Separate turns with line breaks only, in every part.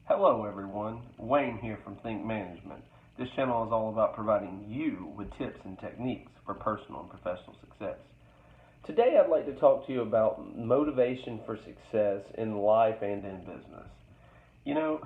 Hello everyone, Wayne here from Think Management. This channel is all about providing you with tips and techniques for personal and professional success. Today I'd like to talk to you about motivation for success in life and in business. You know,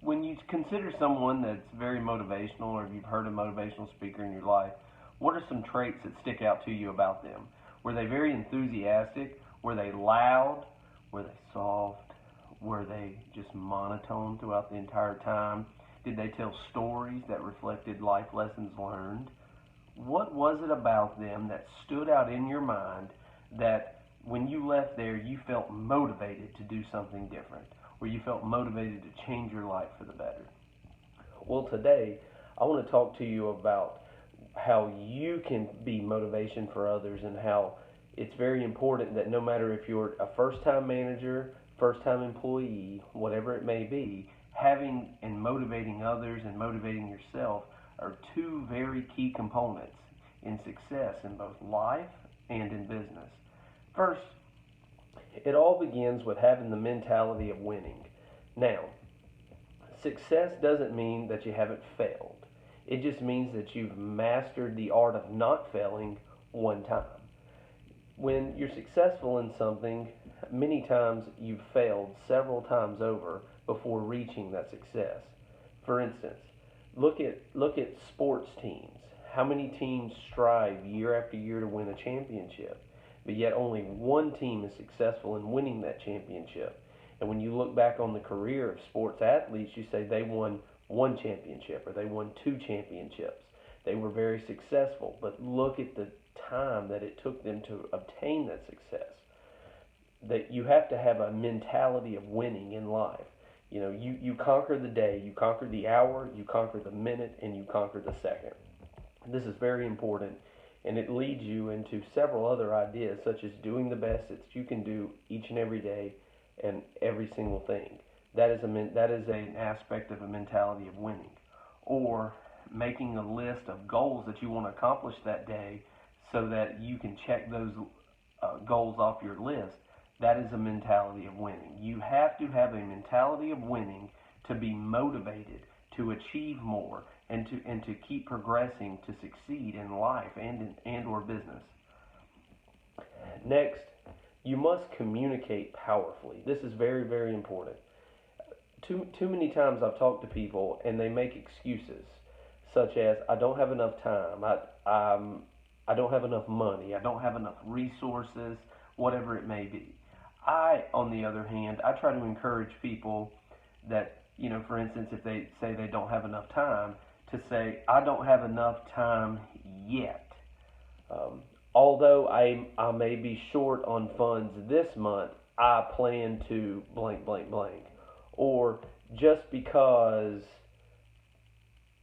when you consider someone that's very motivational, or if you've heard a motivational speaker in your life, what are some traits that stick out to you about them? Were they very enthusiastic? Were they loud? Were they soft? Were they just monotone throughout the entire time? Did they tell stories that reflected life lessons learned? What was it about them that stood out in your mind that when you left there you felt motivated to do something different, or you felt motivated to change your life for the better? Well, today I want to talk to you about how you can be motivation for others, and how it's very important that no matter if you're a first-time manager, first-time employee, whatever it may be, having and motivating others and motivating yourself are two very key components in success in both life and in business. First, it all begins with having the mentality of winning. Now, success doesn't mean that you haven't failed. It just means that you've mastered the art of not failing one time. When you're successful in something, many times you've failed several times over before reaching that success. For instance, look at sports teams. How many teams strive year after year to win a championship, but yet only one team is successful in winning that championship? And when you look back on the career of sports athletes, you say they won one championship or they won two championships. They were very successful, but look at the time that it took them to obtain that success. That you have to have a mentality of winning in life. You conquer the day, you conquer the hour, you conquer the minute, and you conquer the second. This is very important, and it leads you into several other ideas, such as doing the best that you can do each and every day and every single thing. That is an aspect of a mentality of winning. Or making a list of goals that you want to accomplish that day so that you can check those goals off your list. That is a mentality of winning. You have to have a mentality of winning to be motivated to achieve more and to keep progressing to succeed in life and or business. Next, you must communicate powerfully. This is very, very important. Too many times I've talked to people and they make excuses such as, I don't have enough time, I don't have enough money, I don't have enough resources, whatever it may be. On the other hand, I try to encourage people that, for instance, if they say they don't have enough time, to say, I don't have enough time yet. Although I may be short on funds this month, I plan to blank, blank, blank. Or just because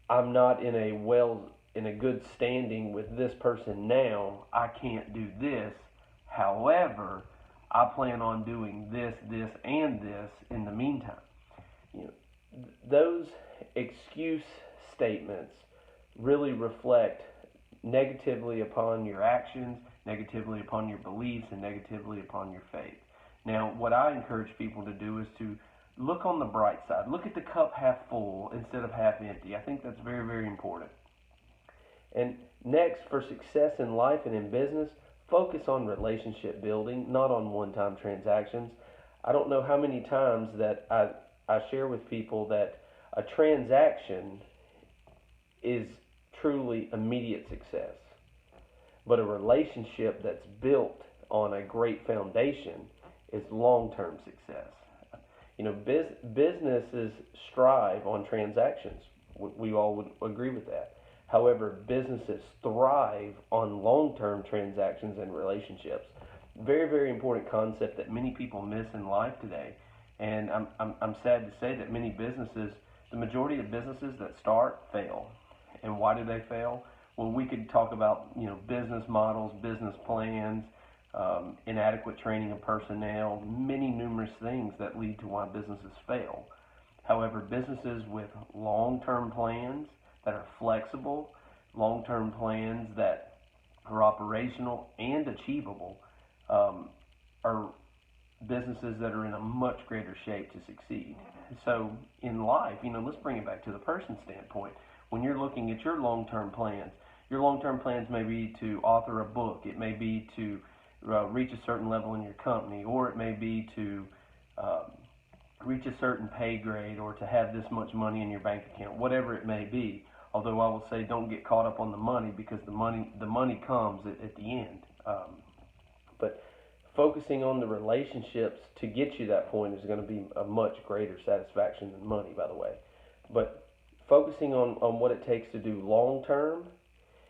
I'm not in a good standing with this person now, I can't do this. However, I plan on doing this, and this in the meantime. Those excuse statements really reflect negatively upon your actions, negatively upon your beliefs, and negatively upon your faith. Now, what I encourage people to do is to look on the bright side. Look at the cup half full instead of half empty. I think that's very, very important. And next, for success in life and in business, focus on relationship building, not on one-time transactions. I don't know how many times that I share with people that a transaction is truly immediate success, but a relationship that's built on a great foundation is long-term success. Businesses strive on transactions. We all would agree with that. However, businesses thrive on long-term transactions and relationships. Very, very important concept that many people miss in life today. And I'm sad to say that the majority of businesses that start fail. And why do they fail? Well, we could talk about business models, business plans, inadequate training of personnel, many numerous things that lead to why businesses fail. However, businesses with long-term plans that are flexible, long-term plans that are operational and achievable, are businesses that are in a much greater shape to succeed. So in life, let's bring it back to the person standpoint. When you're looking at your long-term plans may be to author a book. It may be to reach a certain level in your company, or it may be to uh, reach a certain pay grade, or to have this much money in your bank account, whatever it may be. Although I will say, don't get caught up on the money, because the money comes at the end. But focusing on the relationships to get you that point is going to be a much greater satisfaction than money, by the way. But focusing on what it takes to do long term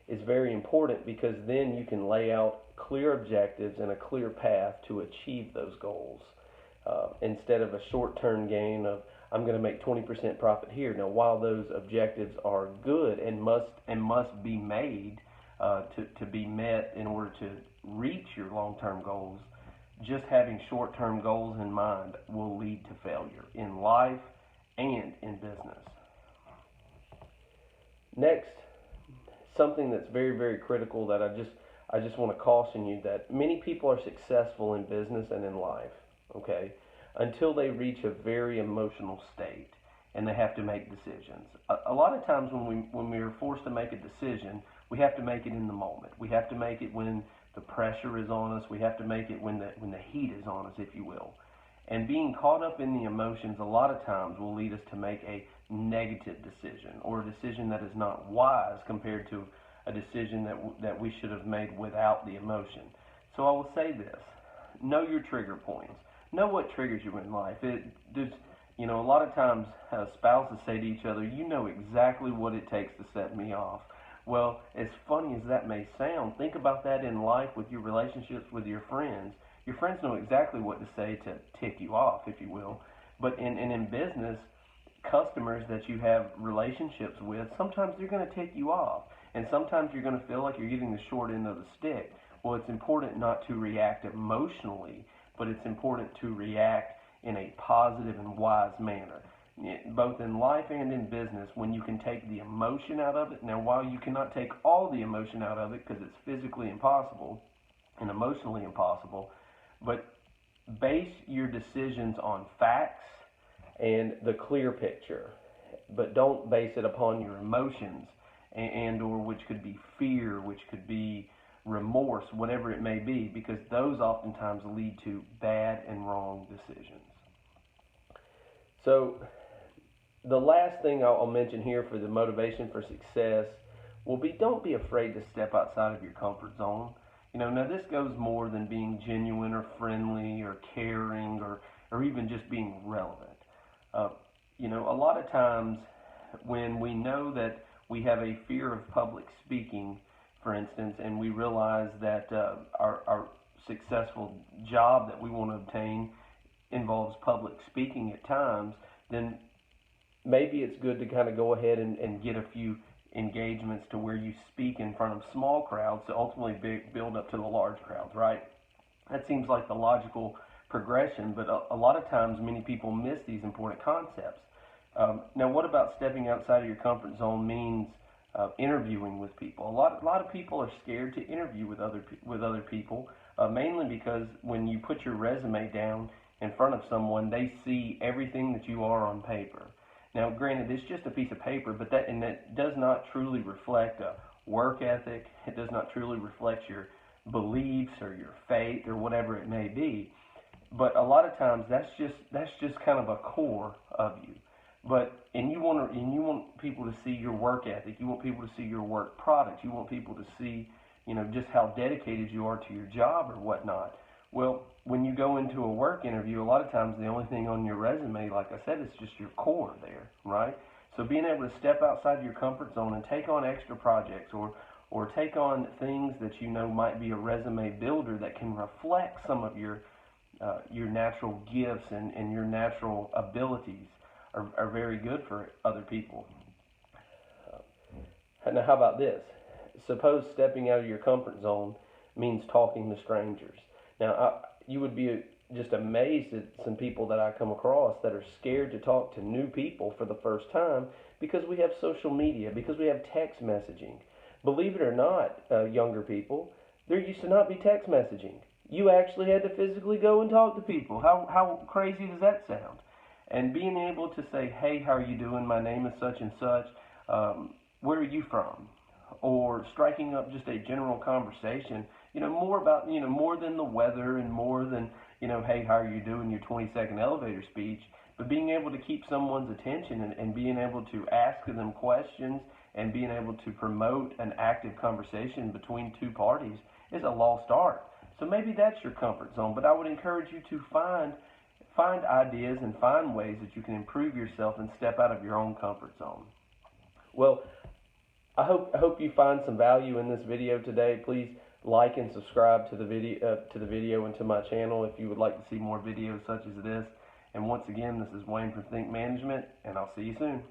is very important, because then you can lay out clear objectives and a clear path to achieve those goals, instead of a short-term gain of, I'm going to make 20% profit here. Now, while those objectives are good and must be made to be met in order to reach your long-term goals, just having short-term goals in mind will lead to failure in life and in business. Next, something that's very, very critical that I just want to caution you, that many people are successful in business and in life, okay, until they reach a very emotional state and they have to make decisions. A lot of times when we are forced to make a decision, we have to make it in the moment. We have to make it when the pressure is on us. We have to make it when the heat is on us, if you will. And being caught up in the emotions a lot of times will lead us to make a negative decision, or a decision that is not wise compared to a decision that we should have made without the emotion. So I will say this: know your trigger points. Know what triggers you in life. A lot of times spouses say to each other, "You know exactly what it takes to set me off." Well, as funny as that may sound, think about that in life with your relationships with your friends. Your friends know exactly what to say to tick you off, if you will. But in business, customers that you have relationships with, sometimes they're going to tick you off. And sometimes you're going to feel like you're getting the short end of the stick. Well, it's important not to react emotionally, but it's important to react in a positive and wise manner. Both in life and in business, when you can take the emotion out of it. Now, while you cannot take all the emotion out of it, because it's physically impossible and emotionally impossible, but base your decisions on facts and the clear picture. But don't base it upon your emotions, or which could be fear, which could be remorse, whatever it may be, because those oftentimes lead to bad and wrong decisions. So the last thing I'll mention here for the motivation for success will be, don't be afraid to step outside of your comfort zone. Now this goes more than being genuine or friendly or caring, or even just being relevant. A lot of times when we know that we have a fear of public speaking, for instance, and we realize that our successful job that we want to obtain involves public speaking at times, then maybe it's good to kind of go ahead and get a few engagements to where you speak in front of small crowds to ultimately build up to the large crowds, right? That seems like the logical progression, but a lot of times many people miss these important concepts. Now, what about stepping outside of your comfort zone means interviewing with people? A lot of people are scared to interview with other people, mainly because when you put your resume down in front of someone, they see everything that you are on paper. Now, granted, it's just a piece of paper, but that does not truly reflect a work ethic. It does not truly reflect your beliefs or your faith or whatever it may be. But a lot of times that's just kind of a core of you. And you want people to see your work ethic. You want people to see your work product. You want people to see, just how dedicated you are to your job or whatnot. Well, when you go into a work interview, a lot of times the only thing on your resume, like I said, is just your core there, right? So being able to step outside your comfort zone and take on extra projects, or take on things that might be a resume builder that can reflect some of your natural gifts and your natural abilities are very good for other people. Now, how about this? Suppose stepping out of your comfort zone means talking to strangers. Now, you would be just amazed at some people that I come across that are scared to talk to new people for the first time, because we have social media, because we have text messaging. Believe it or not, younger people, there used to not be text messaging. you actually had to physically go and talk to people. How crazy does that sound? And being able to say, hey, how are you doing? My name is such and such. Where are you from? Or striking up just a general conversation, more about, more than the weather and more than, hey, how are you doing, your 20-second elevator speech, but being able to keep someone's attention and being able to ask them questions and being able to promote an active conversation between two parties is a lost art. So maybe that's your comfort zone, but I would encourage you to find ideas and find ways that you can improve yourself and step out of your own comfort zone. Well, I hope you find some value in this video today. Please like and subscribe to the video and to my channel if you would like to see more videos such as this. And once again, this is Wayne from Think Management, and I'll see you soon.